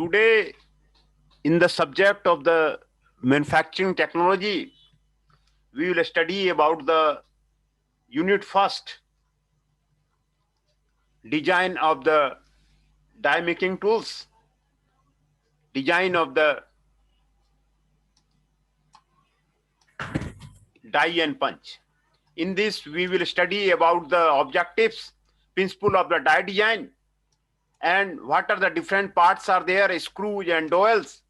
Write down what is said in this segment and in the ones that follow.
Today, in the subject of the manufacturing technology, we will study about the unit first, design of the die making tools, design of the die and punch. In this, we will study about the objectives, principle of the die design, and what are the different parts are there, screws and dowels,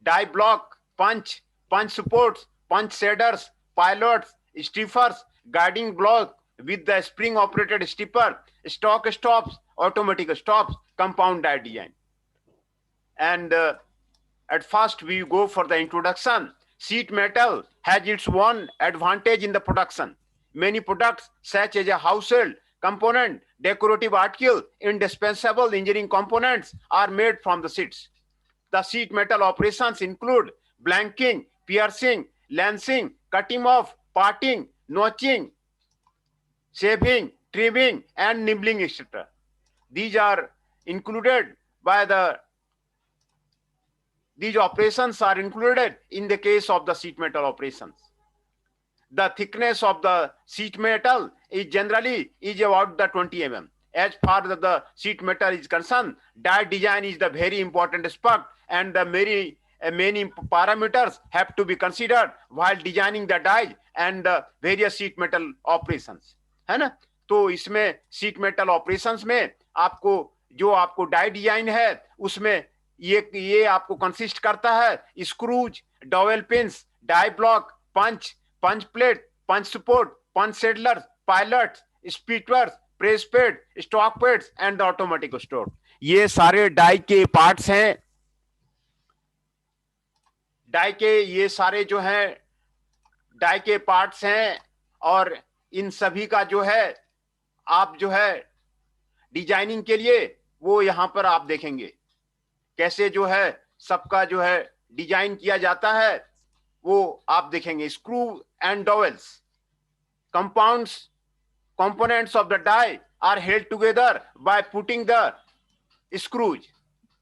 die block, punch, punch supports, punch shaders, pilots, strippers, guiding block with the spring operated stripper, stock stops, automatic stops, compound die design. And at first we go for the introduction. Sheet metal has its own advantage in the production. Many products such as a household component, decorative article, indispensable engineering components are made from the sheets. The sheet metal operations include blanking, piercing, lancing, cutting off, parting, notching, shaving, trimming, and nibbling, etc. These are included by these operations are included in the case of the sheet metal operations. The thickness of the sheet metal is generally about the 20 mm. As far as the sheet metal is concerned, die design is the very important aspect, and the many parameters have to be considered while designing the die and the various sheet metal operations, है ना. तो इसमें sheet metal operations में आपको जो आपको die design है उसमें ये आपको कंसिस्ट करता है screws, dowel pins, die block, punch, punch plate, punch support, punch shedder, pilot, strippers, press pad, stock pads and automatic store. ये सारे डाई के पार्ट्स हैं. डाई के ये सारे जो हैं डाई के पार्ट्स हैं और इन सभी का जो है आप जो है डिजाइनिंग के लिए वो यहां पर आप देखेंगे कैसे जो है सबका जो है डिजाइन किया जाता है वो आप देखेंगे. Screw and dowels, compounds, components of the die are held together by putting the screws.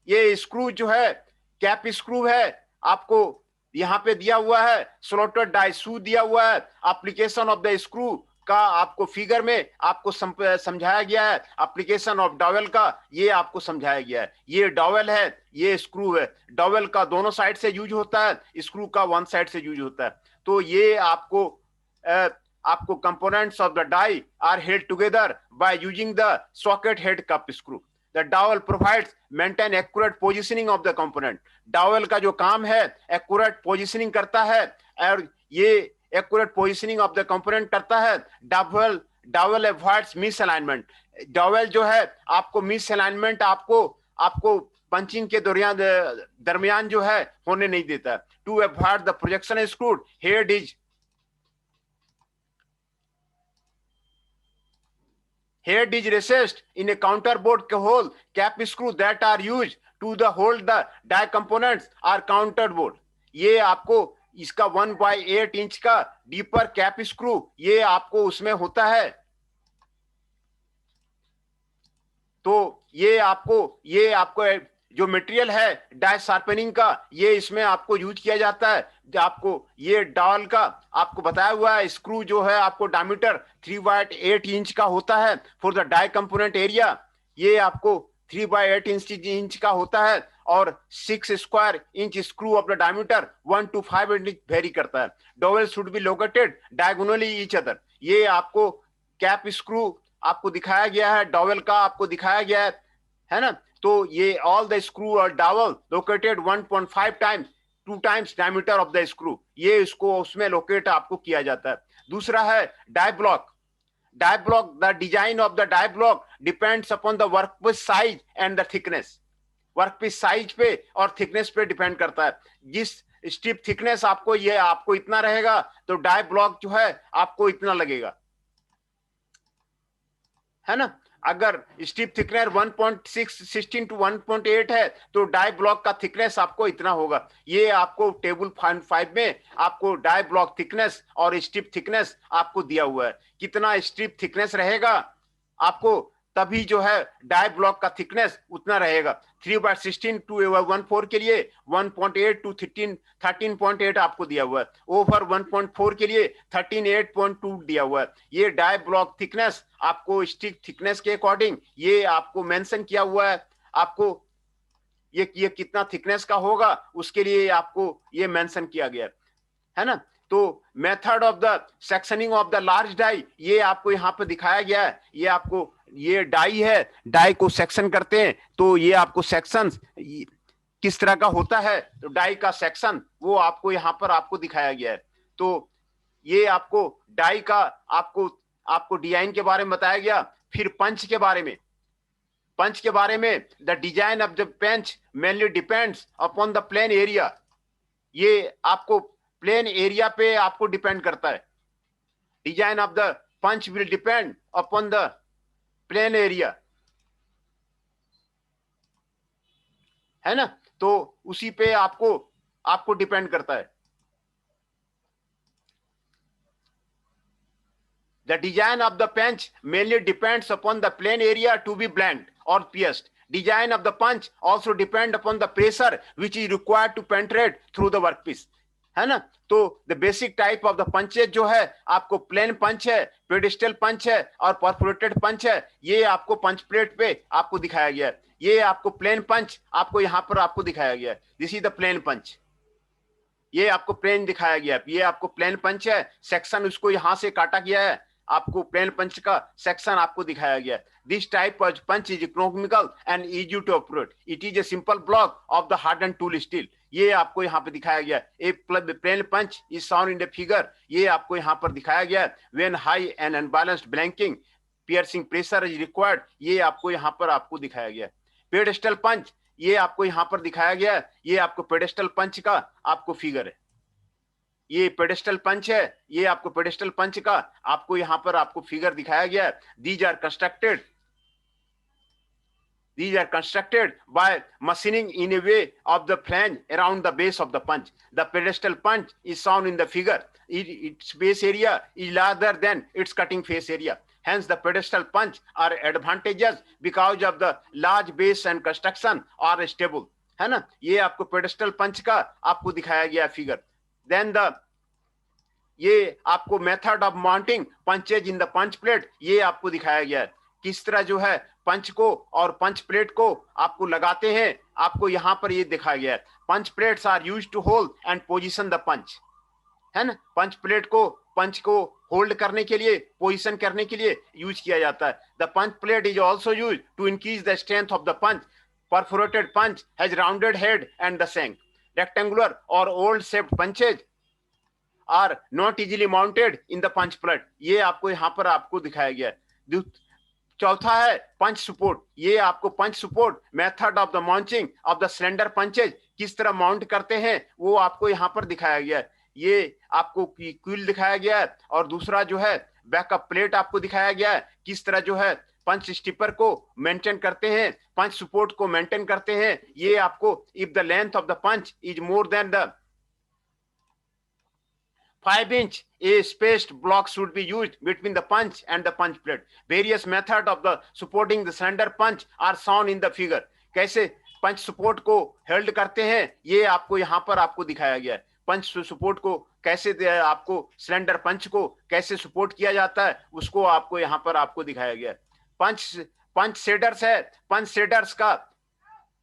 ये स्क्रू जो है कैप स्क्रू है, आपको यहां पे दिया हुआ है. स्लॉटेड डाई शू दिया हुआ है. एप्लीकेशन ऑफ द स्क्रू का आपको फिगर में आपको समझाया गया है. एप्लीकेशन ऑफ डॉवेल का ये आपको समझाया गया है. ये डॉवेल है, ये स्क्रू है. डॉवेल का दोनों साइड से यूज होता है, स्क्रू का वन साइड से यूज होता है. तो ये आपको components of the die are held together by using the socket head cap screw. The dowel provides maintain accurate positioning of the component. Dowel का जो काम है एक्यूरेट पोजिशनिंग करता है और ये accurate positioning of the component करता है. Dowel avoids miss alignment. Dowel जो है आपको मिस अलाइनमेंट आपको पंचिंग के दरमियान जो है होने नहीं देता. To avoid the projection screw head is recessed in a counterboard hole. Cap screw that are used to hold the die components are counterboard. ये आपको इसका 1/8 इंच का डीपर कैप स्क्रू ये आपको उसमें होता है. तो ये आपको जो मटेरियल है डाई शार्पनिंग का ये इसमें आपको यूज किया जाता है. आपको ये डॉल का आपको बताया हुआ है स्क्रू जो है आपको डायमीटर 3/8 इंच का होता है for the die component area. ये आपको 3/8 इंच का होता है और 6 square inch screw of the diameter 1 to 5 inch very करता है. Dowel should be located diagonally each other. ये आपको कैप स्क्रू आपको दिखाया गया है, डॉवेल का आपको दिखाया गया है ना. तो ये ऑल द स्क्रू और dowel located 1.5 times 2 times diameter of the screw. ये इसको उसमें लोकेट आपको किया जाता है. दूसरा है die block. Die block, the design of the die block depends upon the workpiece size and the thickness. Workpiece size पे और थिकनेस पे डिपेंड करता है. जिस स्ट्रिप थिकनेस आपको इतना रहेगा तो डाई ब्लॉक जो है आपको इतना लगेगा, है ना. अगर स्ट्रिप थिकनेस 1.16 to 1.8 है तो डाई ब्लॉक का थिकनेस आपको इतना होगा. ये आपको टेबल 5 में आपको डाई ब्लॉक थिकनेस और स्ट्रिप थिकनेस आपको दिया हुआ है. कितना स्ट्रिप थिकनेस रहेगा आपको तभी जो है डाई ब्लॉक का थिकनेस उतना रहेगा। 3/16 टू 1/4 के लिए 1.8 टू 13.8 आपको दिया हुआ है। ओवर 1.4 के लिए 13.8.2 दिया हुआ है। ये डाई ब्लॉक थिकनेस आपको स्टिक थिकनेस के अकॉर्डिंग ये आपको मेंशन किया हुआ है। आपको ये कितना थिकनेस का होगा उसके लिए आपको ये मेंशन किया गया है ना। तो method of the sectioning of the large die ये आपको यहाँ पे दिखाया गया है। ये आपको ये डाई है, डाई को सेक्शन करते हैं तो ये आपको सेक्शन किस तरह का होता है, तो डाई का सेक्शन वो आपको यहाँ पर आपको दिखाया गया है। तो ये आपको डाई का आपको डिजाइन के बारे में बताया गया। फिर पंच के बारे में, पंच के बारे में the design of the punch mainly depends upon the plane area. ये आपको प्लेन एरिया पे आपको डिपेंड करता है। Design of the punch will depend upon the plane area, है ना। तो उसी पे आपको डिपेंड करता है। The design of the punch mainly depends upon the plane area to be blanked or pierced. Design of the punch also depend upon the pressure which is required to penetrate through the workpiece, है ना। तो the basic type of the punches जो है आपको plane पंच है, pedestal पंच है और perforated पंच है। ये आपको पंच प्लेट पे आपको दिखाया गया है। ये आपको प्लेन पंच आपको यहाँ पर आपको दिखाया गया है। दिस इज द प्लेन पंच। ये आपको प्लेन दिखाया गया है। ये आपको प्लेन पंच है, सेक्शन उसको यहाँ से काटा गया है। आपको प्लेन पंच का सेक्शन आपको दिखाया गया है। This type of punch is economical and easy to operate. It is a simple block of the hardened tool steel. ये आपको यहाँ पे दिखाया गया है। A plain punch is shown in the figure. ये आपको यहाँ पर दिखाया गया है। When high and unbalanced blanking piercing pressure is required, ये आपको यहाँ पर आपको दिखाया गया है। पेडेस्टल पंच ये आपको यहाँ पर दिखाया गया है। ये आपको पेडेस्टल पंच का आपको फिगर है। ये पेडेस्टल पंच है। ये आपको पेडेस्टल पंच का आपको यहाँ पर आपको फिगर दिखाया गया है। These are constructed by machining in a way of the flange around the base of the punch. The pedestal punch is shown in the figure. Its base area is larger than its cutting face area. Hence, the pedestal punch are advantageous because of the large base and construction are stable, है ना। ये आपको pedestal punch का आपको दिखाया गया figure. Then ये आपको method of mounting punches in the punch plate ये आपको दिखाया गया है। किस तरह जो है पंच को और पंच प्लेट को आपको लगाते हैं, आपको यहाँ पर ये दिखाया गया है। Punch plates are used to hold and position the punch, है ना। पंच प्लेट को पंच को होल्ड करने के लिए, पोजीशन करने के लिए यूज किया जाता है। The punch plate is also use to increase the strength of the punch. Perforated punch has rounded head and the shank. Rectangular or odd shaped punches are not easily mounted in the punch plate. ये आपको यहाँ पर आपको दिखाया गया है। चौथा है पंच सपोर्ट। ये आपको punch support method of the mounting of the cylinder punches किस तरह माउंट करते हैं वो आपको यहाँ पर दिखाया गया है। ये आपको क्विल दिखाया गया है और दूसरा जो है बैकअप प्लेट आपको दिखाया गया है। किस तरह जो है पंच स्टिपर को मेंटेन करते हैं, पंच सपोर्ट को मेंटेन करते हैं। ये आपको if the length of the punch is more than the 5 inch, a spaced block should be used between the punch and the punch plate. Various methods of the supporting the cylinder punch are shown in the figure. कैसे पंच support को held करते हैं ये आपको यहाँ पर आपको दिखाया गया है। पंच सपोर्ट को कैसे आपको सिलेंडर पंच को कैसे सपोर्ट किया जाता है उसको आपको यहाँ पर आपको दिखाया गया है। पंच शेडर्स है। पंच शेडर्स का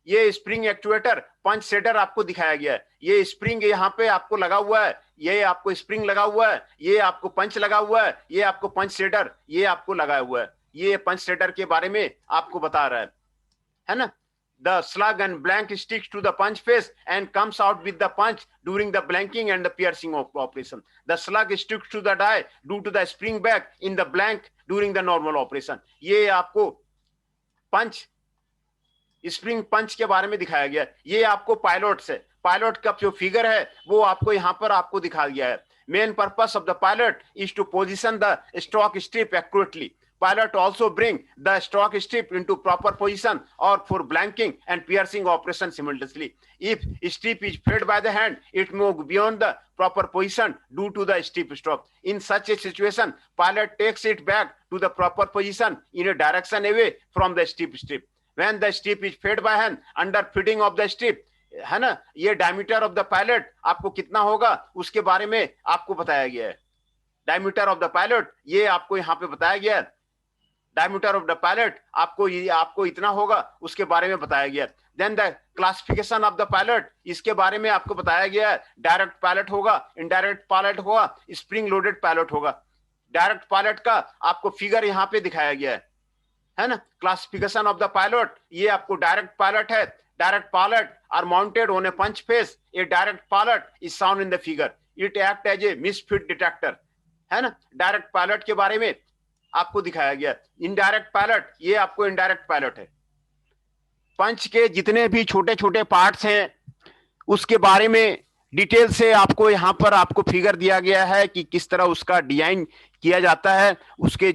ये स्प्रिंग एक्चुएटर पंच शेडर आपको दिखाया गया है। ये स्प्रिंग यहाँ पे आपको लगा हुआ है। ये आपको स्प्रिंग लगा हुआ है। ये आपको पंच लगा हुआ है। ये आपको पंच शेडर ये आपको लगा हुआ है। ये पंच शेडर के बारे में आपको बता रहा है ना। The slug and blank sticks to the punch face and comes out with the punch during the blanking and the piercing operation. The slug sticks to the die due to the spring back in the blank during the normal operation. ये आपको पंच spring पंच के बारे में दिखाया गया। ये आपको pilot से पायलट का जो फिगर है वो आपको यहाँ पर आपको दिखाया गया है। Main purpose of the pilot is to position the stock strip accurately. pilot also bring the stroke strip into proper position or for blanking and piercing operation simultaneously. If strip is fed by the hand, it moves beyond the proper position due to the strip stroke. In such a situation, pilot takes it back to the proper position in a direction away from the strip. When the strip is fed by hand, under feeding of the strip, है ना, ये diameter of the pilot आपको कितना होगा उसके बारे में आपको बताया गया है. डायमीटर ऑफ द पायलट ये आपको यहाँ पे बताया गया है. डायमीटर ऑफ द पायलट आपको इतना होगा उसके बारे में बताया गया. Then the classification of the pilot, इसके बारे में आपको बताया गया है. डायरेक्ट पायलट होगा, इनडायरेक्ट पायलट होगा, स्प्रिंग लोडेड पायलट होगा. डायरेक्ट पायलट का आपको फिगर यहाँ पे दिखाया गया है ना. क्लासिफिकेशन ऑफ द पायलट, ये आपको डायरेक्ट पायलट है. Direct pilot are mounted on a punch face. A direct pilot is shown in the figure. It act as a misfit detector. है ना. डायरेक्ट पायलट के बारे में आपको दिखाया गया. इनडायरेक्ट पायलट, ये आपको इनडायरेक्ट पायलट है. पंच के जितने भी छोटे छोटे पार्ट्स हैं उसके बारे में डिटेल से आपको यहाँ पर आपको फिगर दिया गया है कि किस तरह उसका डिजाइन किया जाता है, उसके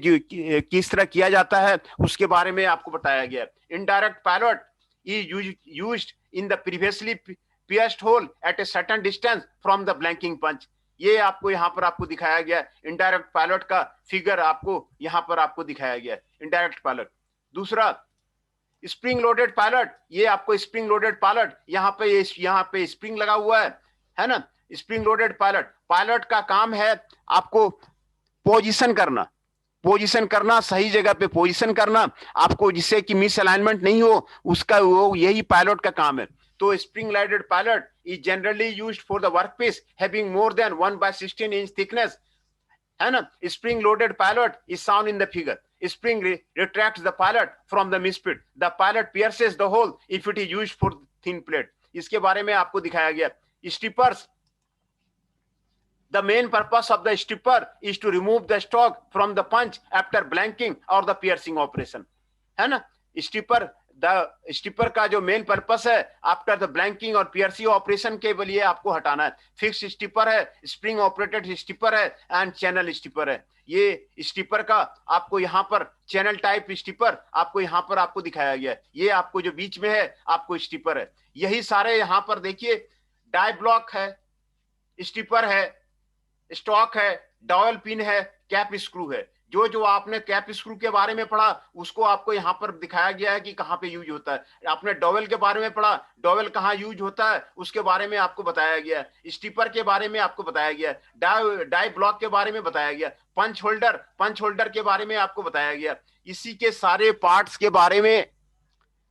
किस तरह किया जाता है उसके बारे में आपको बताया गया. Indirect pilot is used in the previously pierced hole at a certain distance from the blanking punch. ये आपको यहाँ पर आपको दिखाया गया. इनडायरेक्ट पायलट का फिगर आपको यहाँ पर आपको दिखाया गया. Indirect pilot. दूसरा स्प्रिंग लोडेड पायलट, ये आपको स्प्रिंग लोडेड पायलट यहाँ पे स्प्रिंग लगा हुआ है ना. स्प्रिंग लोडेड पायलट का काम है आपको पोजीशन करना, सही जगह पे पोजीशन करना आपको, जिससे कि मिस अलाइनमेंट नहीं हो, उसका वो यही पायलट का काम है. तो spring loaded pilot is generally used for the workpiece having more than 1/16 inch thickness, है ना. Spring loaded pilot is shown in the figure. Spring retracts the pilot from the misfit. The pilot pierces the hole if it is used for thin plate. इसके बारे में आपको दिखाया गया. स्टिपर्स, the main purpose of the stripper is to remove the stock from the punch after blanking or the piercing operation, है ना. Stripper का जो मेन पर्पस है आफ्टर द ब्लैंकिंग और पियर्सिंग ऑपरेशन के लिए आपको हटाना है. फिक्स स्टिपर है, स्प्रिंग ऑपरेटेड स्टिपर है एंड चैनल स्टिपर है. ये स्टिपर का आपको यहाँ पर चैनल टाइप स्टिपर आपको यहाँ पर आपको दिखाया गया है. ये आपको जो बीच में है आपको स्टिपर है. यही सारे यहाँ पर देखिए, डाई ब्लॉक है, स्टिपर है, स्टॉक है, डॉयल पिन है, कैप स्क्रू है. जो आपने कैप स्क्रू के बारे में पढ़ा उसको आपको यहाँ पर दिखाया गया है कि कहाँ पे यूज होता है. आपने डॉवेल के बारे में पढ़ा, डॉवेल कहाँ यूज होता है उसके बारे में आपको बताया गया है. स्टिपर के बारे में आपको बताया गया है. डाई ब्लॉक के बारे में बताया गया. पंच होल्डर के बारे में आपको बताया गया. इसी के सारे पार्ट्स के बारे में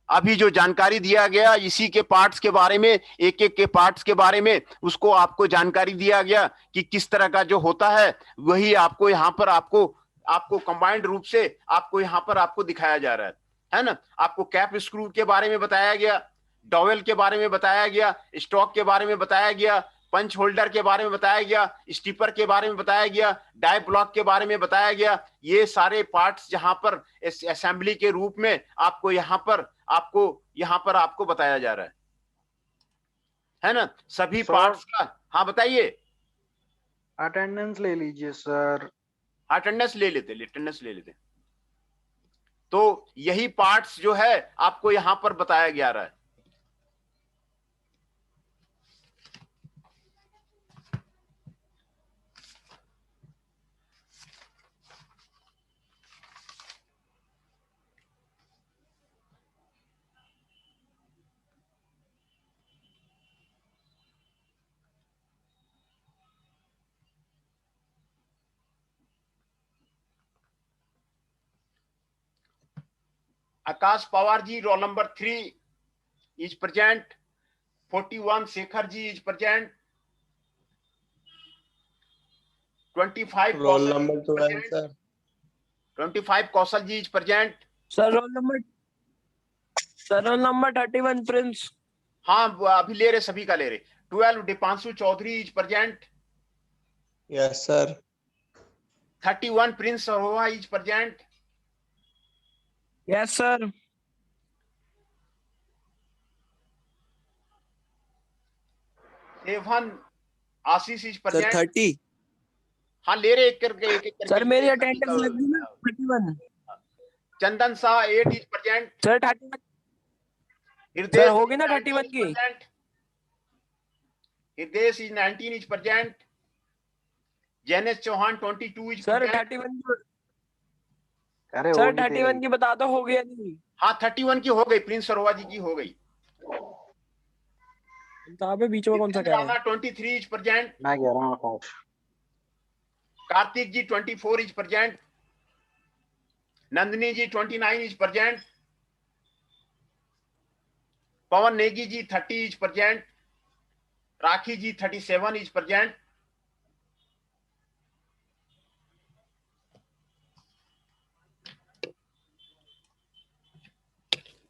अभी जो जानकारी दिया गया, इसी के पार्ट्स के बारे में, एक एक के पार्ट्स के बारे में उसको आपको जानकारी दिया गया कि किस तरह का जो होता है, वही आपको यहाँ पर आपको कंबाइंड रूप से आपको यहाँ पर आपको दिखाया जा रहा है ना. आपको कैप स्क्रू के बारे में बताया गया, डॉवेल के बारे में बताया गया, स्टॉक के बारे में बताया गया, पंच होल्डर के बारे में बताया गया, स्टिपर के बारे में बताया गया, डाई ब्लॉक के बारे में बताया गया. ये सारे पार्ट्स जहां पर असेंबली के रूप में आपको यहाँ पर आपको बताया जा रहा है ना. सभी पार्ट्स का. हाँ बताइए. अटेंडेंस ले लीजिए सर. अटेंडेंस ले लेते. तो यही पार्ट्स जो है आपको यहाँ पर बताया गया रहा है. आकाश Pawar ji, roll number 3 is present. 41 Shekhar ji is present. 25 roll number 12 sir. 25 Kaushal ji is present. Sir roll number 31 Prince. हाँ अभी ले रहे, सभी का ले रहे. 12 Dipanshu Chaudhary is present. Yes sir. 31 Prince Saroha is present. Yes sir. 7 Ashish is Sir present. 30. हाँ ले रहे एक करके सर मेरी अटेंडेंस लगी ना 31. Chandan Shah 8 is present. Sir 31 Hridesh sir होगी ना 19 31 is की? present. Hridesh is 19 is present. Janice Chauhan 22 is sir present. 31 की अरे सर होगी 31 तेरी। की बता दो हो गया नहीं? हाँ 31 की हो गई, प्रिंस सरोवा जी की हो गई। साहब बीच में कौन सा कह रहा है? 23 is present. मैं कह रहा हूँ आकाश। Kartik ji 24 is present. Nandini ji 29 is present. Pawan Negi ji 30 is present. Rakhi ji 37 is present.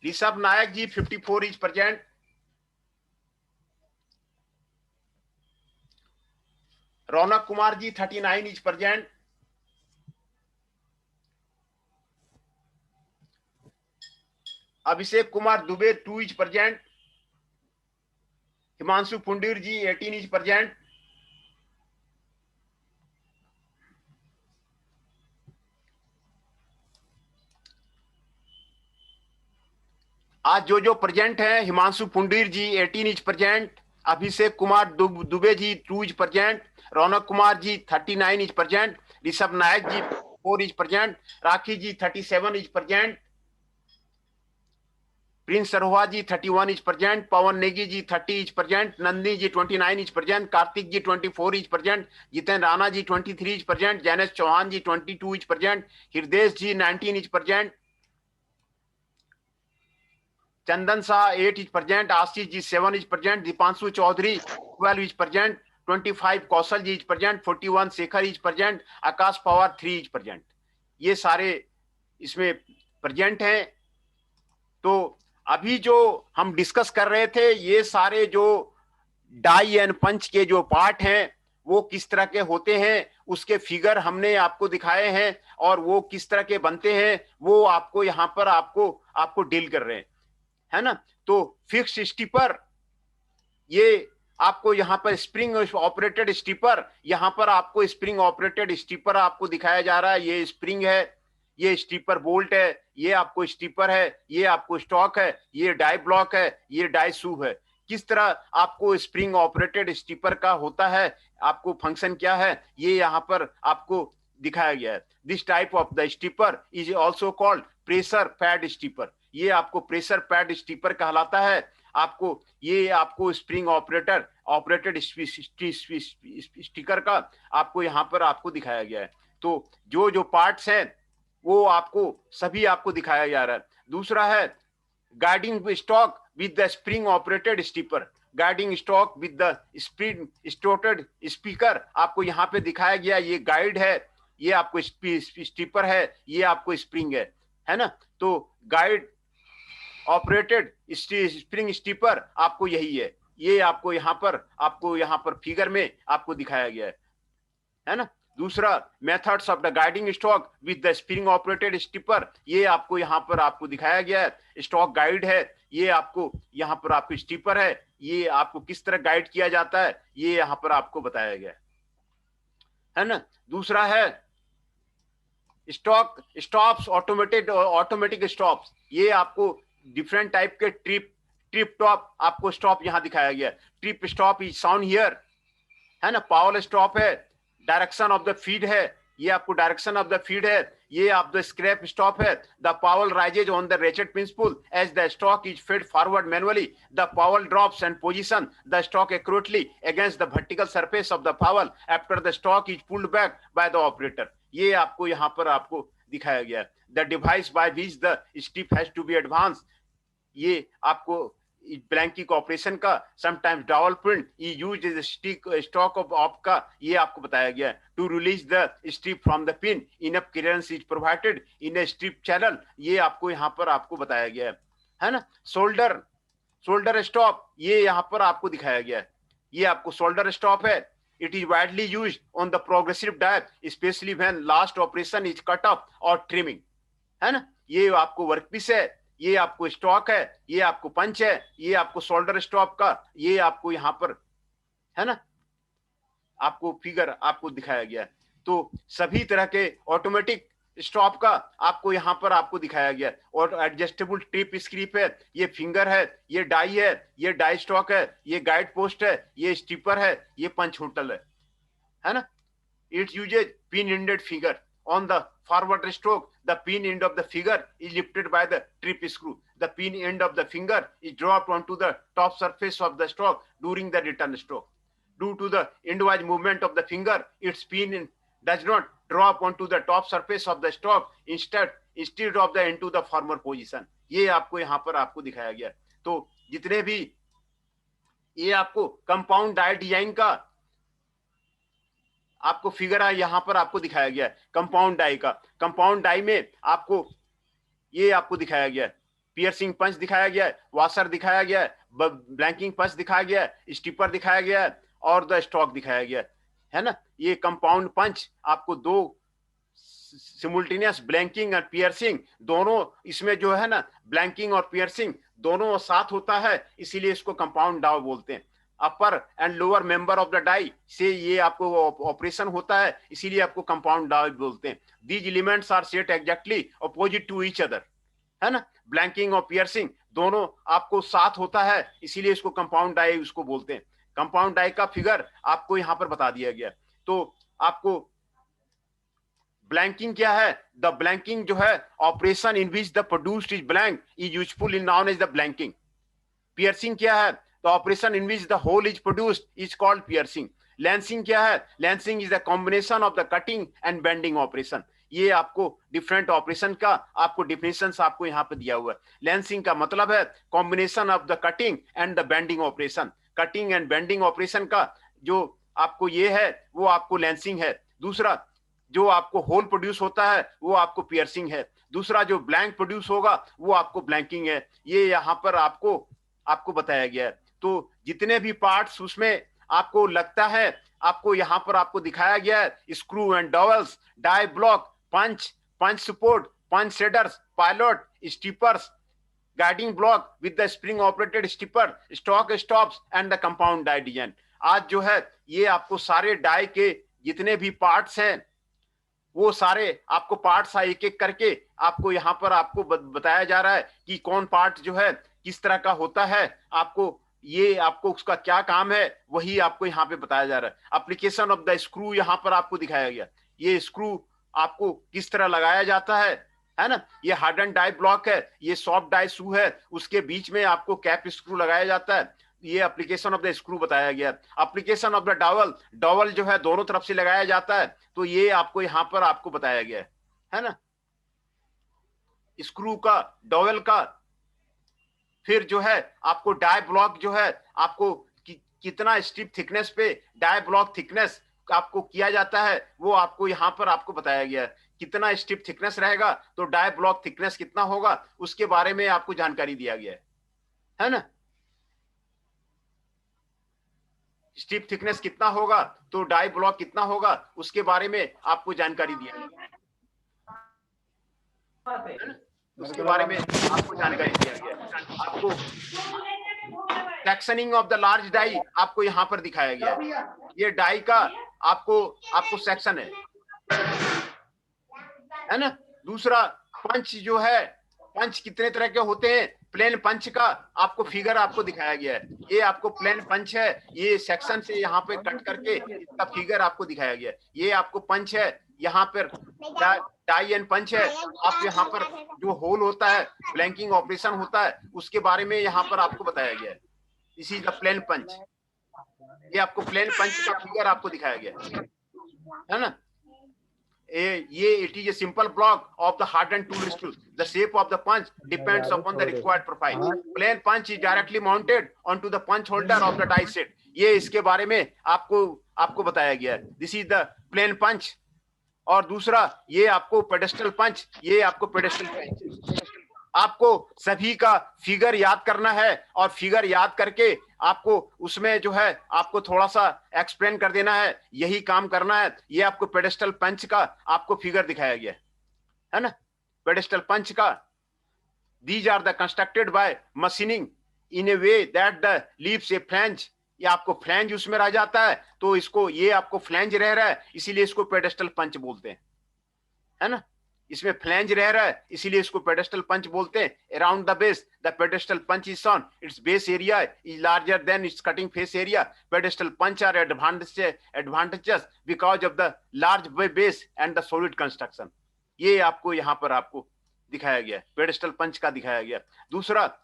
Rishabh Nayak ji 54 is present. Raunak Kumar ji 39 is present. Abhishek Kumar Dubey 2 is present. Himanshu Pundir ji 18 is present. आज जो प्रेजेंट है, Himanshu Pundir ji 18 is present. Abhishek Kumar Dubey ji 2 is present. Raunak Kumar ji 39 is present. Rishabh Nayak ji 4 is present. Rakhi ji 37 is present. Prince Saroha ji 31 is present. Pawan Negi ji 30 is present. Nandini ji 29 is present. Kartik ji 24 is present. Jiten Rana ji 23 is present. Jainesh Chauhan ji 22 is present. Hridesh ji 19 is present. Chandan Shah 8 is present. Ashish ji 7 is present. Dipanshu Chaudhary 12 is present. 25 Kaushal ji is present. 41 Shekhar is present. Akash Pawar 3 is present. ये सारे इसमें present हैं। तो अभी जो हम discuss कर रहे थे, ये सारे जो डाई एंड पंच के जो पार्ट हैं वो किस तरह के होते हैं, उसके फिगर हमने आपको दिखाए हैं और वो किस तरह के बनते हैं वो आपको यहाँ पर आपको डील कर रहे हैं, है ना। तो फिक्स स्टीपर, ये आपको यहाँ पर स्प्रिंग ऑपरेटेड स्टीपर, यहाँ पर आपको स्प्रिंग ऑपरेटेड स्टीपर आपको दिखाया जा रहा है। ये स्प्रिंग है, ये स्टीपर बोल्ट है, ये आपको स्टीपर है, ये आपको स्टॉक है, ये डाई ब्लॉक है, ये डाई सूव है। किस तरह आपको स्प्रिंग ऑपरेटेड स्टीपर का होता है, आपको फंक्शन क्या है, ये यहाँ पर आपको दिखाया गया है। This type of the stripper is also called pressure pad stripper. ये आपको प्रेशर पैड स्टीपर कहलाता है। ये आपको स्प्रिंग ऑपरेटेड स्टिकर का आपको यहाँ पर आपको दिखाया गया है। तो जो पार्ट्स हैं वो आपको सभी आपको दिखाया जा रहा है। दूसरा है guiding stock with the spring operated stripper. Guiding stock with the spring slotted speaker आपको यहाँ पे दिखाया गया। ये गाइड है, ये आपको स्टीपर है, ये आपको स्प्रिंग है ना। तो गाइड ऑपरेटेड स्प्रिंग स्टीपर आपको यही है। ये आपको यहाँ पर फिगर में आपको दिखाया गया है ना। दूसरा methods of the guiding stock with the spring operated stripper, ये आपको यहाँ पर आपको दिखाया गया है। स्टॉक गाइड है, ये आपको यहाँ पर आपको स्टीपर है, ये आपको किस तरह गाइड किया जाता है ये यहाँ पर आपको बताया गया है ना। दूसरा है स्टॉप्स, ऑटोमेटिक स्टॉप्स। ये आपको डिफरेंट टाइप के ट्रिप टॉप आपको स्टॉप यहाँ दिखाया गया है। Trip stop is sound here, है ना। पावल स्टॉप है, डायरेक्शन ऑफ द फीड है, ये आपको डायरेक्शन ऑफ द फीड है। ये आप द स्क्रैप स्टॉप है। The pawl rises on the ratchet principle as the stock is fed forward manually. The pawl drops and position the stock accurately against the vertical surface of the pawl after the stock is pulled back by the operator. ये आपको यहाँ पर आपको दिखाया गया है। The device by which the strip has to be advance, ये आपको ब्लैंकिंग ऑपरेशन का sometimes double print use is stock off का ये आपको बताया गया है। To release the strip from the pin enough clearance is provided in a strip channel, ये आपको यहाँ पर आपको बताया गया है ना। शोल्डर स्टॉप, ये यहाँ पर आपको दिखाया गया है। ये आपको शोल्डर स्टॉप है। It is widely used on the progressive dive specially when last operation is cut off और ट्रिमिंग, है ना। ये आपको वर्कपीस है, ये आपको स्टॉक है, ये आपको पंच है, ये आपको शोल्डर स्टॉप का ये आपको यहाँ पर है ना आपको फिगर आपको दिखाया गया है। तो सभी तरह के ऑटोमेटिक स्टॉप का आपको यहाँ पर आपको दिखाया गया है। और एडजस्टेबल टिप स्क्रीप है, ये फिंगर है, ये डाई है, ये डाई स्टॉक है, ये गाइड पोस्ट है, ये स्टिपर है, ये पंच होटल है ना। It uses pin-ended figure on the forward stroke. The pin end of the figure is lifted by the trip screw. The pin end of the finger is dropped onto the top surface of the stroke during the return stroke. Due to the endwise movement of the finger, its pin does not drop onto the top surface of the stroke. Instead of the into the former position. ये आपको यहाँ पर आपको दिखाया गया। तो जितने भी ये आपको कंपाउंड डाई डिजाइन का आपको फिगर है यहां पर आपको दिखाया गया है कंपाउंड डाई का। कंपाउंड डाई में आपको ये आपको दिखाया गया है, पियर्सिंग पंच दिखाया गया है, वॉशर दिखाया गया है, ब्लैंकिंग पंच दिखाया गया है, स्टिपर दिखाया गया है और द स्टॉक दिखाया गया है ना। ये कंपाउंड पंच आपको दो सिमुल्टेनियस ब्लैंकिंग और पियर्सिंग दोनों इसमें जो है ना, ब्लैंकिंग और पियर्सिंग दोनों साथ होता है, इसीलिए इसको कंपाउंड डाई बोलते हैं। Upper and lower member of the die से ये आपको ऑपरेशन होता है, इसीलिए आपको कंपाउंड डाई बोलते हैं। These elements are set exactly opposite to each other, है ना। ब्लैंकिंग और पियर्सिंग दोनों आपको साथ होता है, इसीलिए इसको कंपाउंड डाई उसको बोलते हैं। कंपाउंड डाई का फिगर आपको यहाँ पर बता दिया गया। तो आपको ब्लैंकिंग क्या है? द ब्लैंकिंग जो है operation in which the produced is blank is useful in non edge the blanking. Piercing क्या है? The operation in which the hole is produced is called piercing. Lancing क्या है? Lancing is the combination of the cutting and bending operation. ये आपको different operation का आपको definitions आपको यहाँ पे दिया हुआ है। लैंसिंग का मतलब है combination of the cutting and the bending operation. Cutting and bending operation का जो आपको ये है वो आपको लैंसिंग है। दूसरा जो आपको होल प्रोड्यूस होता है वो आपको पियर्सिंग है। दूसरा जो ब्लैंक प्रोड्यूस होगा वो आपको ब्लैंकिंग है। ये यहाँ पर आपको बताया गया है। तो जितने भी पार्ट्स उसमें आपको लगता है आपको यहाँ पर आपको दिखाया गया है, screw and dowels, die block, punch support, punch shedders, pilot, strippers, guiding block with the spring operated stripper, stock stops and the compound die design. आज जो है ये आपको सारे डाई के जितने भी पार्ट्स हैं वो सारे आपको पार्ट्स एक एक करके आपको यहाँ पर आपको बताया जा रहा है कि कौन पार्ट जो है किस तरह का होता है। आपको उसका क्या काम है वही आपको यहाँ पे बताया जा रहा है। एप्लीकेशन ऑफ द स्क्रू यहाँ पर आपको दिखाया गया। ये स्क्रू आपको किस तरह लगाया जाता है ना। ये हार्डन डाई ब्लॉक है, ये सॉफ्ट डाई शू है, उसके बीच में आपको कैप स्क्रू लगाया जाता है। ये एप्लीकेशन ऑफ द स्क्रू बताया गया। एप्लीकेशन ऑफ द डॉवल जो है दोनों तरफ से लगाया जाता है, तो ये आपको यहाँ पर आपको बताया गया है ना। स्क्रू का, डॉवल का, फिर जो है आपको डाई ब्लॉक जो है आपको कितना स्ट्रिप थिकनेस पे डाई ब्लॉक थिकनेस आपको किया जाता है वो आपको यहाँ पर आपको बताया गया है। कितना स्ट्रिप थिकनेस रहेगा तो डाई ब्लॉक थिकनेस कितना होगा उसके बारे में आपको जानकारी दिया गया है ना। स्ट्रिप थिकनेस कितना होगा तो डाई ब्लॉक कितना होगा उसके बारे में आपको जानकारी दिया गया है। उसके बारे में आपको जानकारी दिया गया। आपको sectioning of the large die आपको यहाँ पर दिखाया गया। ये डाई का आपको सेक्शन है ना। दूसरा पंच जो है, पंच कितने तरह के होते हैं, प्लेन पंच का आपको फिगर आपको दिखाया गया है। ये आपको प्लेन पंच है, ये सेक्शन से यहाँ पे कट करके इसका फिगर आपको दिखाया गया है। ये आपको पंच है, यहाँ पर डाई एंड पंच है। आप यहाँ पर जो होल होता है, ब्लैंकिंग ऑपरेशन होता है, उसके बारे में यहाँ पर आपको बताया गया है। दिस इज द प्लेन पंच। ये आपको प्लेन पंच का फिगर आपको दिखाया गया है ना। ये it is a simple block of the hardened tool screw. The shape of the punch depends upon the required profile. Plain punch is directly mounted onto the punch holder of the die set. ये इसके बारे में आपको बताया गया है। This is the plane पंच। और दूसरा ये आपको पेडेस्टल पंच, ये आपको पेडेस्टल पंच। आपको सभी का फिगर याद करना है और फिगर याद करके आपको उसमें जो है आपको थोड़ा सा एक्सप्लेन कर देना है, यही काम करना है। ये आपको पेडेस्टल पंच का आपको फिगर दिखाया गया है ना। पेडेस्टल पंच का these are the constructed by machining in a way that the leaves a flange. ये आपको फ्लैंज उसमें रह जाता है, तो इसको ये आपको फ्लैंज रह रहा है, इसीलिए इसको पेडेस्टल पंच बोलते हैं, है ना। इसमें फ्लैंज रह रहा है, इसीलिए इसको पेडेस्टल पंच बोलते हैं. Around the base the pedestal punch is on, its base area is larger than its cutting face area. Pedestal punch are advantages because of the large base and the solid construction. ये आपको यहाँ पर आपको दिखाया गया, pedestal punch का दिखाया गया. दूसरा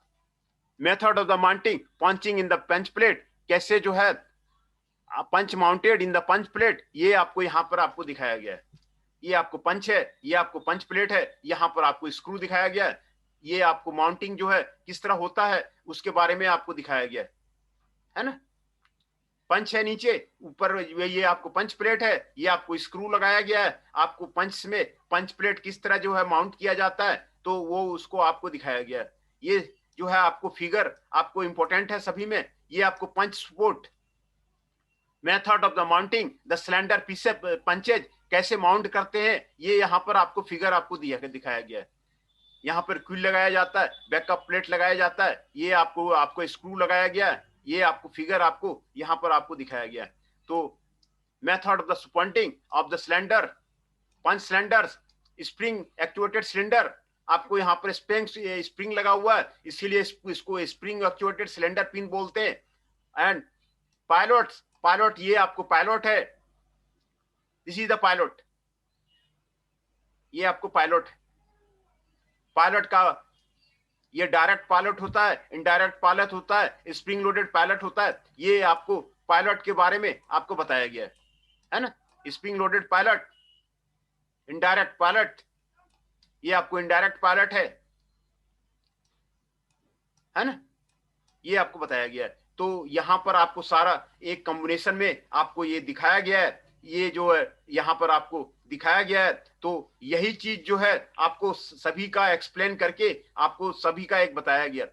method of the mounting, punching in the punch plate, कैसे जो है punch mounted in the punch plate, ये आपको यहाँ पर आपको दिखाया गया है. ये आपको पंच है, ये आपको पंच प्लेट है, यहाँ पर आपको स्क्रू दिखाया गया है. ये आपको माउंटिंग जो है किस तरह होता है उसके बारे में आपको दिखाया गया है ना. पंच है नीचे, ऊपर ये आपको पंच प्लेट है, ये आपको स्क्रू लगाया गया है. आपको पंच में पंच प्लेट किस तरह जो है माउंट किया जाता है तो वो उसको आपको दिखाया गया है. ये जो है आपको फिगर आपको इंपॉर्टेंट है सभी में. ये आपको punch support, method of the mounting the cylinder piece punches, कैसे माउंट करते हैं, ये यहाँ पर आपको फिगर आपको दिखाया गया है. यहाँ पर क्विल लगाया जाता है, बैकअप प्लेट लगाया जाता है, ये आपको स्क्रू लगाया गया है. ये आपको फिगर आपको यहाँ पर आपको दिखाया गया है. तो method of the supporting of the cylinder punch cylinders, spring actuated cylinder, आपको यहाँ पर स्प्रिंग लगा हुआ है, इसीलिए इसको स्प्रिंग एक्चुएटेड सिलेंडर पिन बोलते हैं. एंड पायलट, ये आपको पायलट है, दिस इज द पायलट, ये आपको पायलट है. पायलट का ये डायरेक्ट पायलट होता है, इनडायरेक्ट पायलट होता है, स्प्रिंग लोडेड पायलट होता है. ये आपको पायलट के बारे में आपको बताया गया है ना. Spring loaded pilot, indirect pilot, ये आपको इनडायरेक्ट पायलट है ना, ये आपको बताया गया है. तो यहाँ पर आपको सारा एक कॉम्बिनेशन में आपको ये दिखाया गया है. ये जो है यहाँ पर आपको दिखाया गया है. तो यही चीज जो है आपको सभी का एक्सप्लेन करके आपको सभी का एक बताया गया.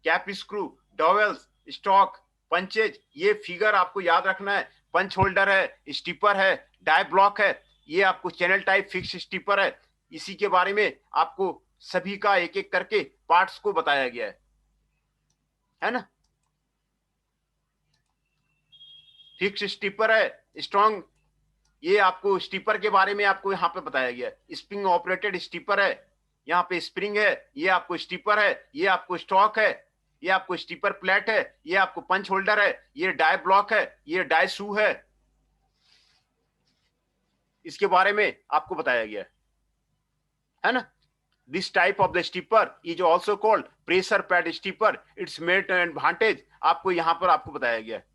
Cap screw, dowels, stock, punches, ये फिगर आपको याद रखना है. पंच होल्डर है, स्टीपर है, डाई ब्लॉक है, ये आपको चैनल टाइप फिक्स स्टीपर है. इसी के बारे में आपको सभी का एक एक करके पार्ट्स को बताया गया है ना. फिक्स स्टीपर है, स्ट्रॉन्ग, ये आपको स्टीपर के बारे में आपको यहाँ पे बताया गया है. स्प्रिंग ऑपरेटेड स्टीपर है, यहाँ पे स्प्रिंग है, ये आपको स्टीपर है, ये आपको स्टॉक है, ये आपको स्टीपर प्लेट है, ये आपको पंच होल्डर है, ये डाई ब्लॉक है, ये डाई शू है. इसके बारे में आपको बताया गया है ना. This type of the stripper is also called pressure pad stripper. Its main advantage आपको यहाँ पर आपको बताया गया है.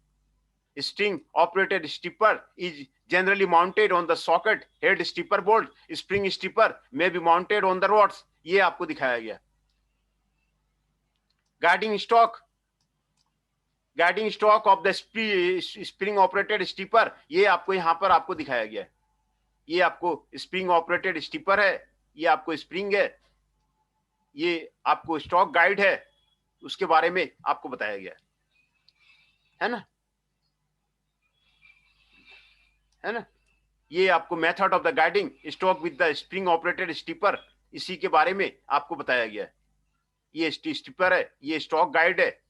String operated stepper is generally mounted on the socket head stepper bolt. Spring stepper may be mounted on the rods. ये आपको दिखाया गया. Guiding stock of the spring operated stepper, ये आपको यहाँ पर आपको दिखाया गया. ये आपको spring operated stepper है, ये आपको spring है, ये आपको स्टॉक गाइड है, उसके बारे में आपको बताया गया है ना. है ना. ये आपको method of the guiding stock with the spring operated stopper, इसी के बारे में आपको बताया गया है. ये स्टीपर है, ये स्टॉक गाइड है,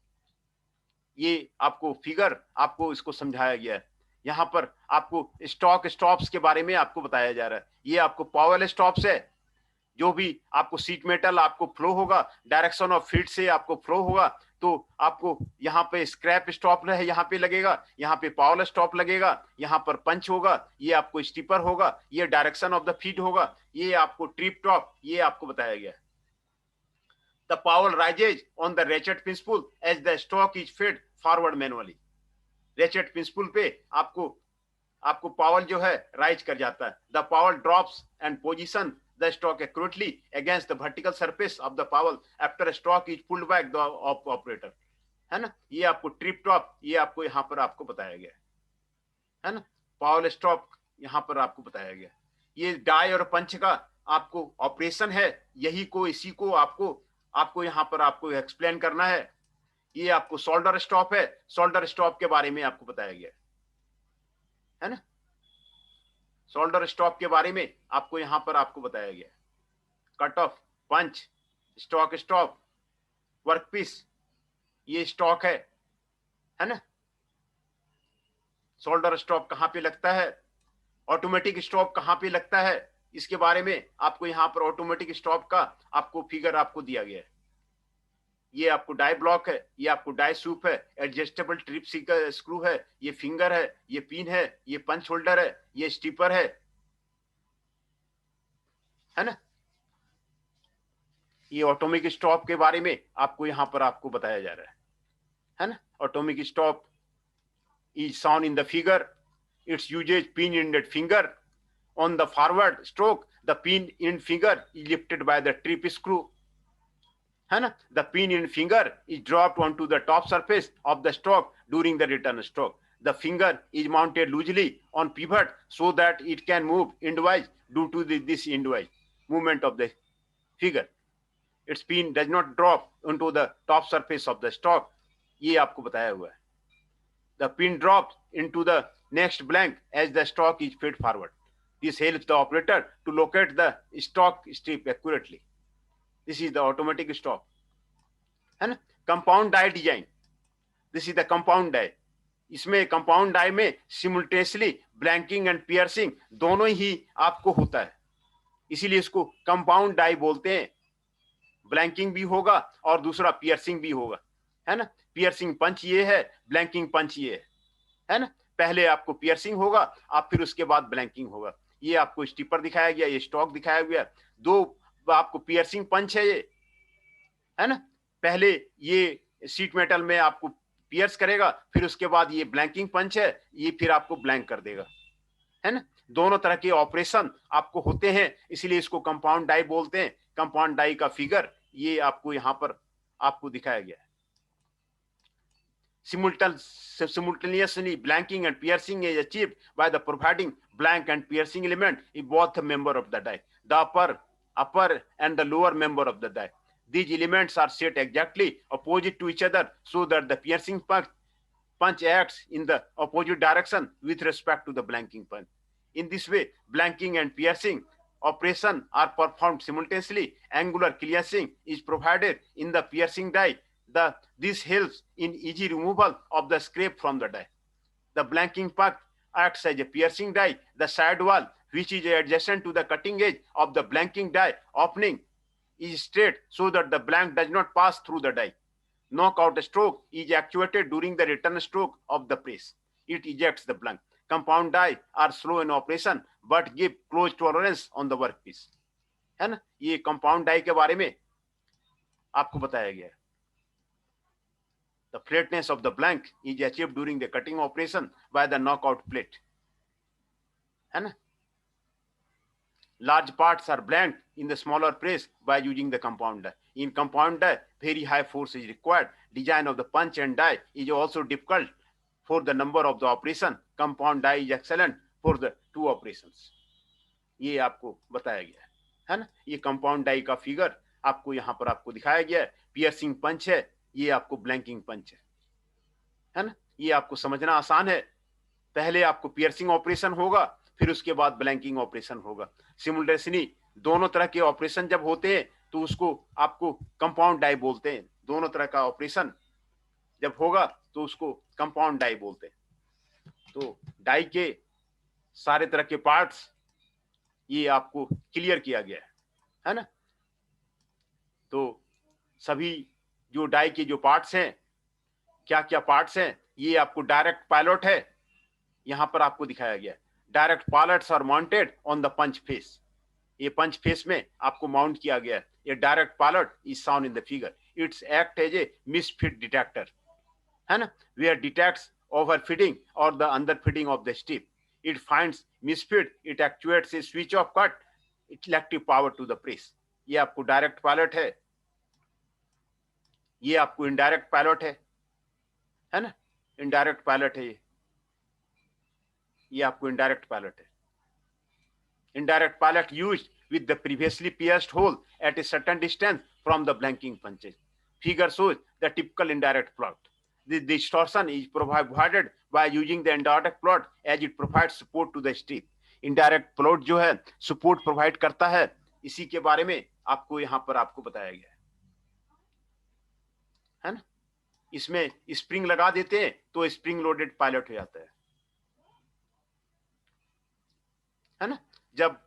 ये आपको फिगर आपको इसको समझाया गया है. यहाँ पर आपको स्टॉक स्टॉप्स के बारे में आपको बताया जा रहा है. ये आपको पावर स्टॉप्स है, जो भी आपको सीट मेटल आपको फ्लो होगा, डायरेक्शन ऑफ फीट से आपको फ्लो होगा, तो आपको यहाँ पे स्क्रैप स्टॉप है, यहाँ पे लगेगा, यहाँ पे पावर स्टॉप लगेगा, यहाँ पर पंच होगा, ये आपको स्टीपर होगा, ये डायरेक्शन ऑफ द फीट होगा, ये आपको ट्रिप टॉप, ये आपको बताया गया. The power rises on the ratchet principle as the stock is fed forward manually. Ratchet principle पे आपको पावर जो है राइज कर जाता है. The power drops and position the stock accurately against the vertical surface of the powell after a stock is pulled back the operator, है ना. ये आपको ट्रिप टॉप, ये आपको यहाँ पर आपको बताया गया है ना. पावर स्टॉप यहाँ पर आपको बताया गया. ये डाई और पंच का आपको ऑपरेशन है, यही को इसी को आपको यहाँ पर आपको एक्सप्लेन करना है. ये आपको शोल्डर स्टॉप है, शोल्डर स्टॉप के बारे में आपको बताया गया है ना. शोल्डर स्टॉप के बारे में आपको यहाँ पर आपको बताया गया. कट ऑफ, पंच, स्टॉक स्टॉप, वर्कपीस, ये स्टॉक है ना. शोल्डर स्टॉप कहाँ पे लगता है, ऑटोमेटिक स्टॉप कहाँ पे लगता है, इसके बारे में आपको यहाँ पर ऑटोमेटिक स्टॉप का आपको फिगर आपको दिया गया है। ये आपको डाई ब्लॉक है, ये आपको डाई सूप है, एडजस्टेबल ट्रिप स्क्रू है, ये फिंगर है, ये पिन है, ये पंच होल्डर है, ये स्टीपर है ना। ये ऑटोमिक स्टॉप के बारे में आपको यहाँ पर आपको बताया जा रहा है ना। Atomic stop is shown in the figure. Its usage pin ended finger. On the forward stroke, the pin end finger is lifted by the trip screw. है ना? The pin end finger is dropped onto the top surface of the stroke during the return stroke. The finger is mounted loosely on pivot so that it can move endwise due to this endwise movement of the figure. Its pin does not drop onto the top surface of the stroke. ये आपको बताया हुआ है। The pin drops into the next blank as the stroke is fed forward. This helps the operator to locate the stock strip accurately. This is the automatic stop. है ना? Compound die design. This is the compound die. इसमें compound die में simultaneously blanking and piercing दोनों ही आपको होता है, इसीलिए इसको compound die बोलते हैं। ब्लैंकिंग भी होगा और दूसरा पियर्सिंग भी होगा, है ना। पियर्सिंग पंच ये है, ब्लैंकिंग पंच ये है ना। पहले आपको पियर्सिंग होगा, आप फिर उसके बाद ब्लैंकिंग होगा। ये आपको स्टीपर दिखाया गया, ये स्टॉक दिखाया गया, दो आपको पियर्सिंग पंच है ये, है ना। पहले ये सीट मेटल में आपको पियर्स करेगा, फिर उसके बाद ये ब्लैंकिंग पंच है, ये फिर आपको ब्लैंक कर देगा, है ना। दोनों तरह के ऑपरेशन आपको होते हैं, इसलिए इसको कंपाउंड डाई बोलते हैं। कंपाउंड डाई का फिगर ये आपको यहाँ पर आपको दिखाया गया है। Simultaneously blanking and piercing is achieved by the providing blank and piercing element in both the member of the die, the upper and the lower member of the die. These elements are set exactly opposite to each other so that the piercing punch acts in the opposite direction with respect to the blanking punch. In this way, blanking and piercing operation are performed simultaneously. Angular cleansing is provided in the piercing die. This helps in easy removal of the scrape from the die. The blanking punch acts as a piercing die. The side wall, which is adjacent to the cutting edge of the blanking die opening, is straight so that the blank does not pass through the die. Knockout stroke is actuated during the return stroke of the press. It ejects the blank. Compound die are slow in operation but give close tolerance on the workpiece. है ना। ये compound die के बारे में आपको बताया गया है। The flatness of the blank is achieved during the cutting operation by the knockout plate, है ना। Large parts are blanked in the smaller press by using the compound die. In compound die, very high force is required. Design of the punch and die is also difficult for the number of the operation. Compound die is excellent for the 2 operations. ये आपको बताया गया है ना। ये compound die का figure आपको यहाँ पर आपको दिखाया गया है। पियर्सिंग पंच है, ये आपको ब्लैंकिंग पंच है ना। ये आपको समझना आसान है। पहले आपको पियर्सिंग ऑपरेशन होगा, फिर उसके बाद ब्लैंकिंग ऑपरेशन होगा। सिमुलेटेसली दोनों तरह के ऑपरेशन जब होते हैं तो उसको आपको कंपाउंड डाई बोलते हैं। दोनों तरह का ऑपरेशन जब होगा तो उसको कंपाउंड डाई बोलते हैं। तो डाई के सारे तरह के पार्ट्स ये आपको क्लियर किया गया है ना। तो सभी जो डाई के जो पार्ट्स हैं, क्या क्या पार्ट्स हैं, ये आपको डायरेक्ट पायलट है, यहां पर आपको दिखाया गया। Direct pilots are mounted on the punch face. ये पंच फेस में आपको माउंट किया गया है। ये direct pilot is shown in the figure. It's act as a misfit detector, है ना, वेयर डिटेक्ट्स ओवरफीडिंग और the underfeeding of the strip. It finds misfit, it actuates a switch of cut electric power to the press. ये आपको direct pilot है, ये आपको indirect pilot है ना। इनडायरेक्ट पायलट है ये आपको इनडायरेक्ट पायलट है। Indirect pilot used with the previously pierced hole at a certain distance from the blanking punches. Figure shows the typical indirect plot. The distortion is provided by using the indirect plot as it provides support to the strip. Indirect plot जो है support provide करता है, इसी के बारे में आपको यहाँ पर आपको बताया गया है ना। इसमें स्प्रिंग लगा देते हैं तो स्प्रिंग लोडेड पायलट हो जाता है ना। जब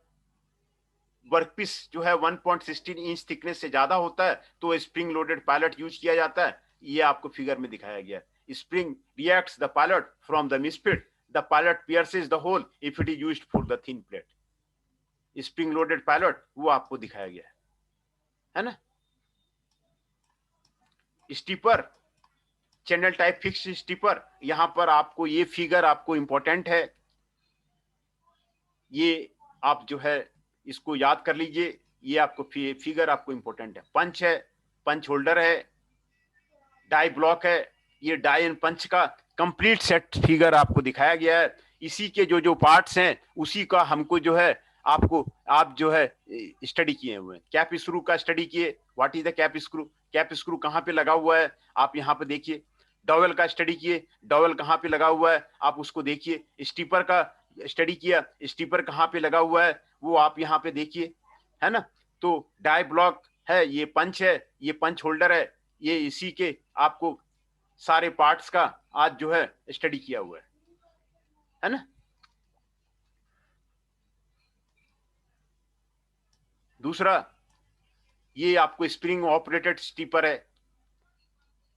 वर्कपीस जो है 1.16 इंच थिकनेस से ज्यादा होता है तो स्प्रिंग लोडेड पायलट यूज किया जाता है। ये आपको फिगर में दिखाया गया है। Spring reacts the pilot from the misfit, the pilot pierces the hole if it is used for the thin plate. Spring loaded pilot वो आपको दिखाया गया है ना। Stopper, channel type fix stopper, यहां पर आपको ये फिगर आपको इंपॉर्टेंट है, ये आप जो है इसको याद कर लीजिए, ये आपको फिगर आपको इंपॉर्टेंट है। पंच है, पंच होल्डर है, डाई ब्लॉक है, ये डाई एंड पंच का कंप्लीट सेट फिगर आपको दिखाया गया है। इसी के जो जो पार्ट्स हैं उसी का हमको जो है आपको आप जो है स्टडी किए हुए हैं। कैप स्क्रू का स्टडी किए, what is the cap screw, cap screw कहाँ पे लगा हुआ है आप यहाँ पे देखिए। डॉवेल का स्टडी किए, डॉवेल कहाँ पे लगा हुआ है आप उसको देखिए। स्टीपर का स्टडी किया, स्टीपर कहाँ पे लगा हुआ है वो आप यहाँ पे देखिए, है ना। तो डाई ब्लॉक है, ये पंच है, ये पंच होल्डर है, ये इसी के आपको सारे पार्ट्स का आज जो है स्टडी किया हुआ है ना। दूसरा, ये आपको स्प्रिंग ऑपरेटेड स्टीपर है,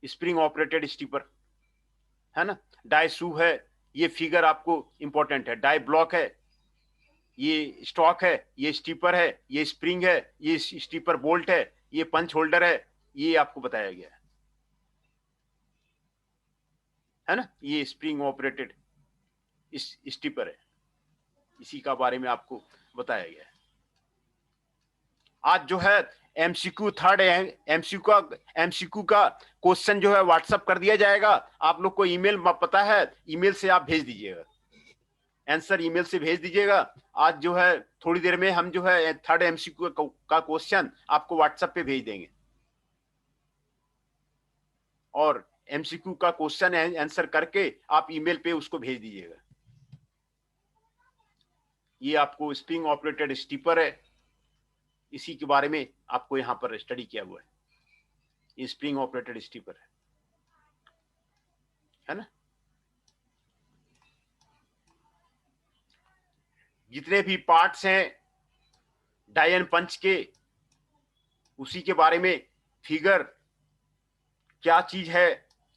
स्प्रिंग ऑपरेटेड स्टीपर है ना। डाई शू है, ये फिगर आपको इंपॉर्टेंट है। डाई ब्लॉक है, ये स्टॉक है, ये स्टीपर है, ये स्प्रिंग है, ये स्टीपर बोल्ट है, ये पंच होल्डर है, ये आपको बताया गया है ना। ये स्प्रिंग ऑपरेटेड स्टीपर है, इसी का बारे में आपको बताया गया है। आज जो है एमसीक्यू थर्ड एमसीक्यू का क्वेश्चन जो है व्हाट्सएप कर दिया जाएगा। आप लोग को ईमेल पता है, ईमेल से आप भेज दीजिएगा, आंसर ईमेल से भेज दीजिएगा। आज जो है थोड़ी देर में हम जो है थर्ड एमसीक्यू का क्वेश्चन आपको व्हाट्सएप पे भेज देंगे और एमसीक्यू का क्वेश्चन आंसर करके आप ईमेल पे उसको भेज दीजिएगा। ये आपको स्प्रिंग ऑपरेटेड स्टीपर है, इसी के बारे में आपको यहां पर स्टडी किया हुआ है। ये स्प्रिंग ऑपरेटेड स्टीपर है ना। जितने भी पार्ट्स हैं डाई एंड पंच के, उसी के बारे में फिगर क्या चीज है,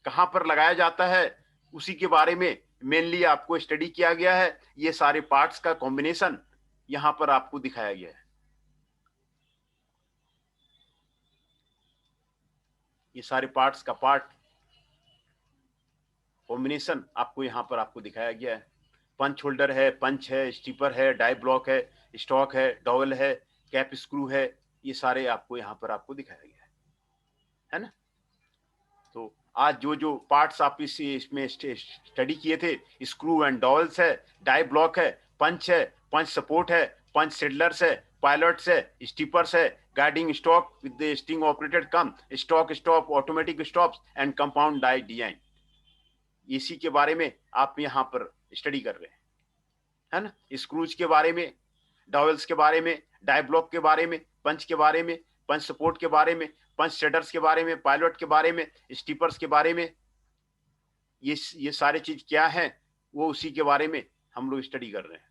कहां पर लगाया जाता है, उसी के बारे में मेनली आपको स्टडी किया गया है। ये सारे पार्ट्स का कॉम्बिनेशन यहां पर आपको दिखाया गया है। ये सारे पार्ट्स का पार्ट कॉम्बिनेशन आपको यहां पर आपको दिखाया गया है। पंच होल्डर है, पंच है, स्टीपर है, डाई ब्लॉक है, स्टॉक है, डॉवेल है, कैप स्क्रू है, ये सारे आपको यहां पर आपको दिखाया गया है ना। तो आज जो जो पार्ट्स आप इसमें स्टडी किए थे, स्क्रू एंड डॉवेल्स है, डाई ब्लॉक है, पंच सपोर्ट है, पंच सेडलर्स है, पायलट्स है, स्टीपर्स है, guiding stock with the spring operated cum stock stop, automatic stops and compound die design, इसी के बारे में आप यहाँ पर स्टडी कर रहे हैं, है ना। स्क्रूज के बारे में, डॉवेल्स के बारे में, डाई ब्लॉक के बारे में, पंच के बारे में, पंच सपोर्ट के बारे में, पंच शेडर्स के बारे में, पायलट के बारे में, स्टीपर्स के बारे में, ये सारे चीज क्या है वो उसी के बारे में हम लोग स्टडी कर रहे हैं।